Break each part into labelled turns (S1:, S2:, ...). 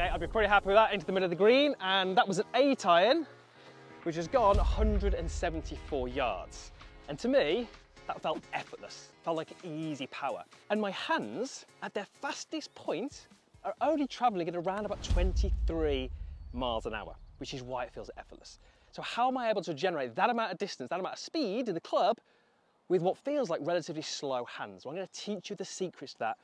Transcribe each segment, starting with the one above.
S1: Okay, I'd be pretty happy with that, into the middle of the green, and that was an 8 iron, which has gone 174 yards. And to me, that felt effortless, felt like easy power. And my hands, at their fastest point, are only traveling at around about 23 miles an hour, which is why it feels effortless. So how am I able to generate that amount of distance, that amount of speed in the club with what feels like relatively slow hands? Well, I'm going to teach you the secrets to that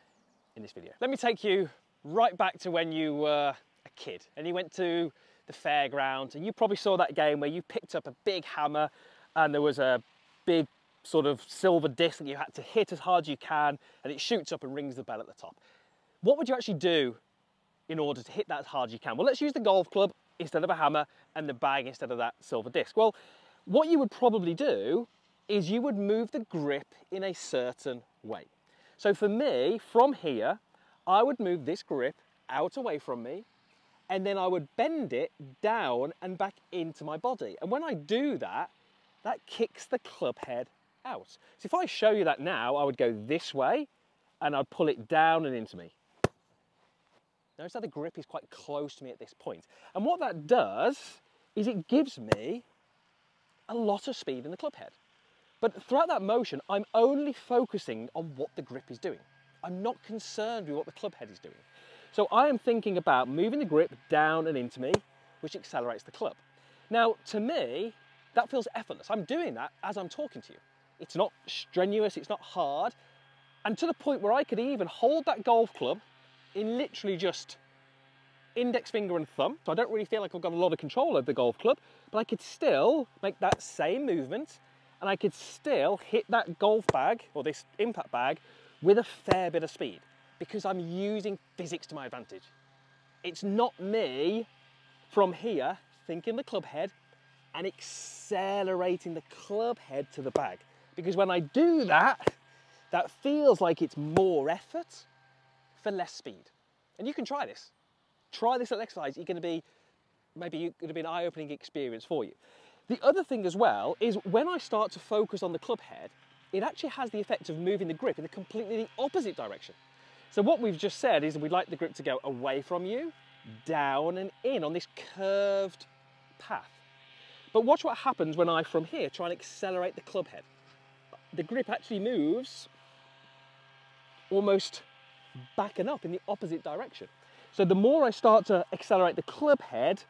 S1: in this video. Let me take you right back to when you were a kid and you went to the fairground, and you probably saw that game where you picked up a big hammer and there was a big sort of silver disc that you had to hit as hard as you can, and it shoots up and rings the bell at the top. What would you actually do in order to hit that as hard as you can? Well, let's use the golf club instead of a hammer and the bag instead of that silver disc. Well, what you would probably do is you would move the grip in a certain way. So for me, from here, I would move this grip out away from me, and then I would bend it down and back into my body. And when I do that, that kicks the club head out. So if I show you that now, I would go this way and I'd pull it down and into me. Notice how the grip is quite close to me at this point. And what that does is it gives me a lot of speed in the club head. But throughout that motion, I'm only focusing on what the grip is doing. I'm not concerned with what the club head is doing. So I am thinking about moving the grip down and into me, which accelerates the club. Now, to me, that feels effortless. I'm doing that as I'm talking to you. It's not strenuous, it's not hard. And to the point where I could even hold that golf club in literally just index finger and thumb. So I don't really feel like I've got a lot of control over the golf club, but I could still make that same movement, and I could still hit that golf bag or this impact bag with a fair bit of speed because I'm using physics to my advantage. It's not me from here thinking the club head and accelerating the club head to the bag. Because when I do that, that feels like it's more effort for less speed. And you can try this. Try this little exercise. Maybe it's going to be an eye-opening experience for you. The other thing as well is when I start to focus on the club head, it actually has the effect of moving the grip in a completely opposite direction. So what we've just said is we'd like the grip to go away from you, down and in on this curved path. But watch what happens when I, from here, try and accelerate the club head. The grip actually moves almost back and up in the opposite direction. So the more I start to accelerate the club head,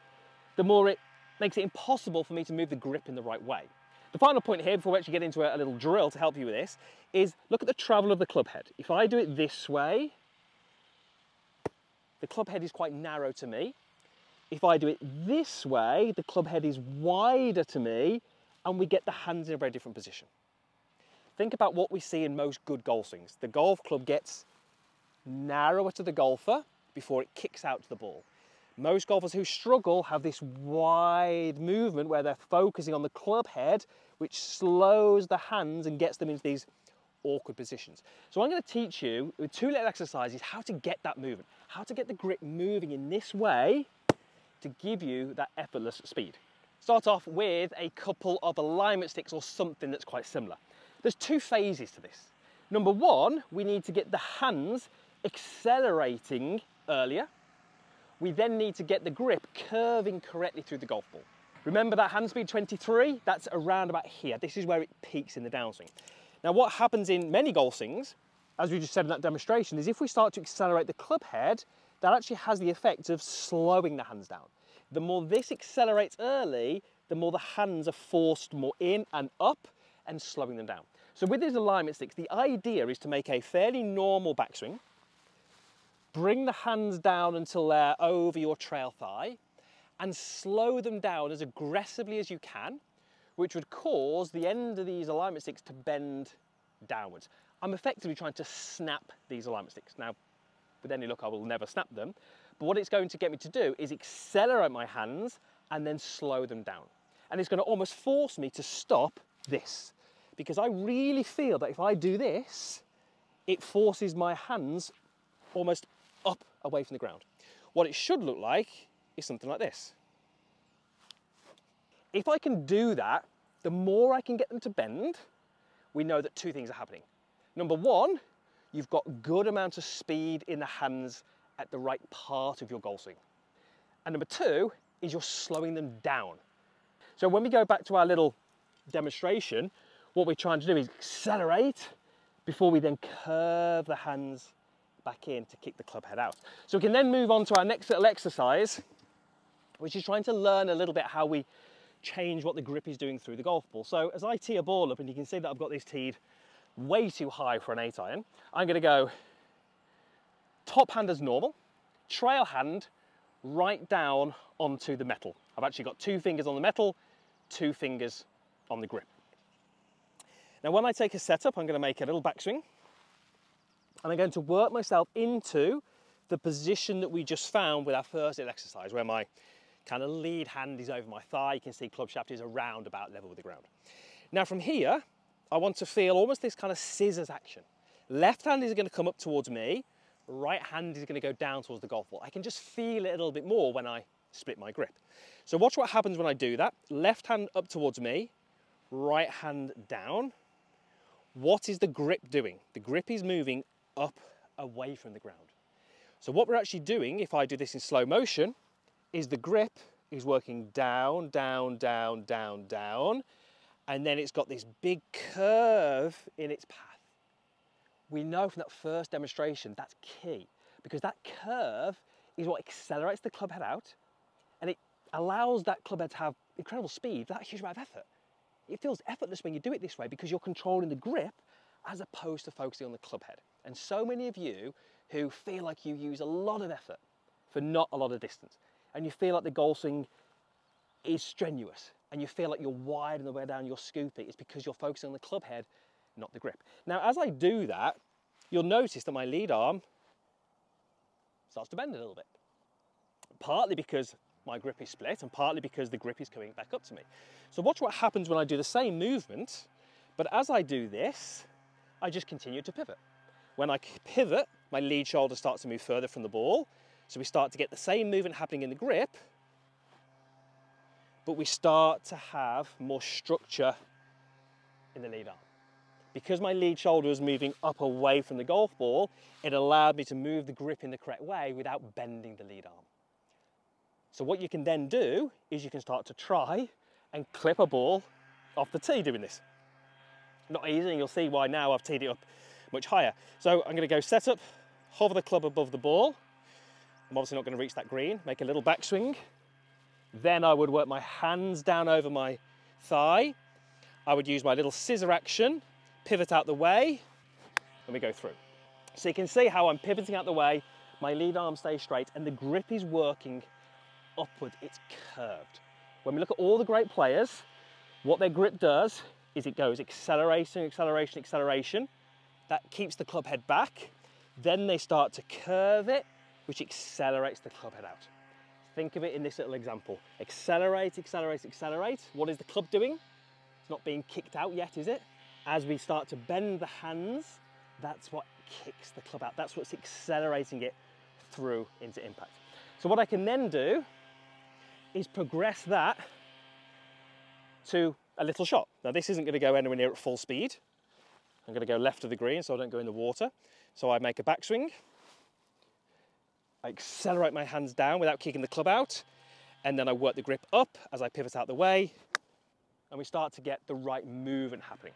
S1: the more it makes it impossible for me to move the grip in the right way. The final point here, before we actually get into a little drill to help you with this, is look at the travel of the club head. If I do it this way, the club head is quite narrow to me. If I do it this way, the club head is wider to me, and we get the hands in a very different position. Think about what we see in most good golf swings. The golf club gets narrower to the golfer before it kicks out to the ball. Most golfers who struggle have this wide movement where they're focusing on the club head, which slows the hands and gets them into these awkward positions. So I'm going to teach you with 2 little exercises how to get that movement, how to get the grip moving in this way to give you that effortless speed. Start off with a couple of alignment sticks or something that's quite similar. There's 2 phases to this. Number 1, we need to get the hands accelerating earlier. We then need to get the grip curving correctly through the golf ball. Remember that hand speed 23? That's around about here. This is where it peaks in the downswing. Now what happens in many golf swings, as we just said in that demonstration, is if we start to accelerate the club head, that actually has the effect of slowing the hands down. The more this accelerates early, the more the hands are forced more in and up and slowing them down. So with these alignment sticks, the idea is to make a fairly normal backswing, bring the hands down until they're over your trail thigh, and slow them down as aggressively as you can, which would cause the end of these alignment sticks to bend downwards. I'm effectively trying to snap these alignment sticks. Now, with any luck, I will never snap them, but what it's going to get me to do is accelerate my hands and then slow them down. And it's going to almost force me to stop this, because I really feel that if I do this, it forces my hands almost up away from the ground. What it should look like is something like this. If I can do that, the more I can get them to bend, we know that 2 things are happening. Number 1, you've got good amount of speed in the hands at the right part of your golf swing. And number two is you're slowing them down. So when we go back to our little demonstration, what we're trying to do is accelerate before we then curve the hands back in to kick the club head out. So we can then move on to our next little exercise, which is trying to learn a little bit how we change what the grip is doing through the golf ball. So as I tee a ball up, and you can see that I've got this teed way too high for an 8 iron, I'm going to go top hand as normal, trail hand right down onto the metal. I've actually got 2 fingers on the metal, 2 fingers on the grip. Now when I take a setup, I'm going to make a little backswing, and I'm going to work myself into the position that we just found with our first little exercise, where my kind of lead hand is over my thigh. You can see club shaft is around about level with the ground. Now from here, I want to feel almost this kind of scissors action. Left hand is going to come up towards me, right hand is going to go down towards the golf ball. I can just feel it a little bit more when I split my grip. So watch what happens when I do that. Left hand up towards me, right hand down. What is the grip doing? The grip is moving up away from the ground. So what we're actually doing, if I do this in slow motion, is the grip is working down, down, down, down, down, and then it's got this big curve in its path. We know from that first demonstration that's key, because that curve is what accelerates the club head out, and it allows that club head to have incredible speed without a huge amount of effort. It feels effortless when you do it this way because you're controlling the grip as opposed to focusing on the club head. And so many of you who feel like you use a lot of effort for not a lot of distance, and you feel like the golf swing is strenuous, and you feel like you're wide on the way down your scoopy, it's because you're focusing on the club head, not the grip. Now, as I do that, you'll notice that my lead arm starts to bend a little bit. Partly because my grip is split, and partly because the grip is coming back up to me. So watch what happens when I do the same movement, but as I do this, I just continue to pivot. When I pivot, my lead shoulder starts to move further from the ball, so we start to get the same movement happening in the grip, but we start to have more structure in the lead arm. Because my lead shoulder is moving up away from the golf ball, it allowed me to move the grip in the correct way without bending the lead arm. So what you can then do is you can start to try and clip a ball off the tee doing this. Not easy, and you'll see why now I've teed it up much higher. So I'm going to go set up, hover the club above the ball. I'm obviously not going to reach that green, make a little backswing. Then I would work my hands down over my thigh. I would use my little scissor action, pivot out the way, and we go through. So you can see how I'm pivoting out the way, my lead arm stays straight, and the grip is working upward, it's curved. When we look at all the great players, what their grip does is it goes acceleration, acceleration, acceleration. That keeps the club head back. Then they start to curve it, which accelerates the club head out. Think of it in this little example. Accelerate, accelerate, accelerate. What is the club doing? It's not being kicked out yet, is it? As we start to bend the hands, that's what kicks the club out. That's what's accelerating it through into impact. So what I can then do is progress that to a little shot. Now this isn't going to go anywhere near at full speed. I'm going to go left of the green so I don't go in the water. So I make a backswing. I accelerate my hands down without kicking the club out, and then I work the grip up as I pivot out the way, and we start to get the right movement happening.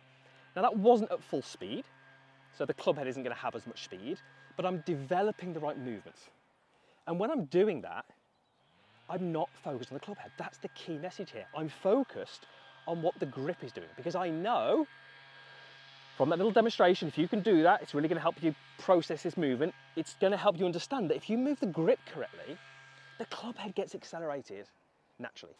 S1: Now that wasn't at full speed, so the club head isn't going to have as much speed, but I'm developing the right movements. And when I'm doing that, I'm not focused on the club head. That's the key message here. I'm focused on what the grip is doing, because I know from that little demonstration, if you can do that, it's really going to help you process this movement. It's going to help you understand that if you move the grip correctly, the club head gets accelerated naturally.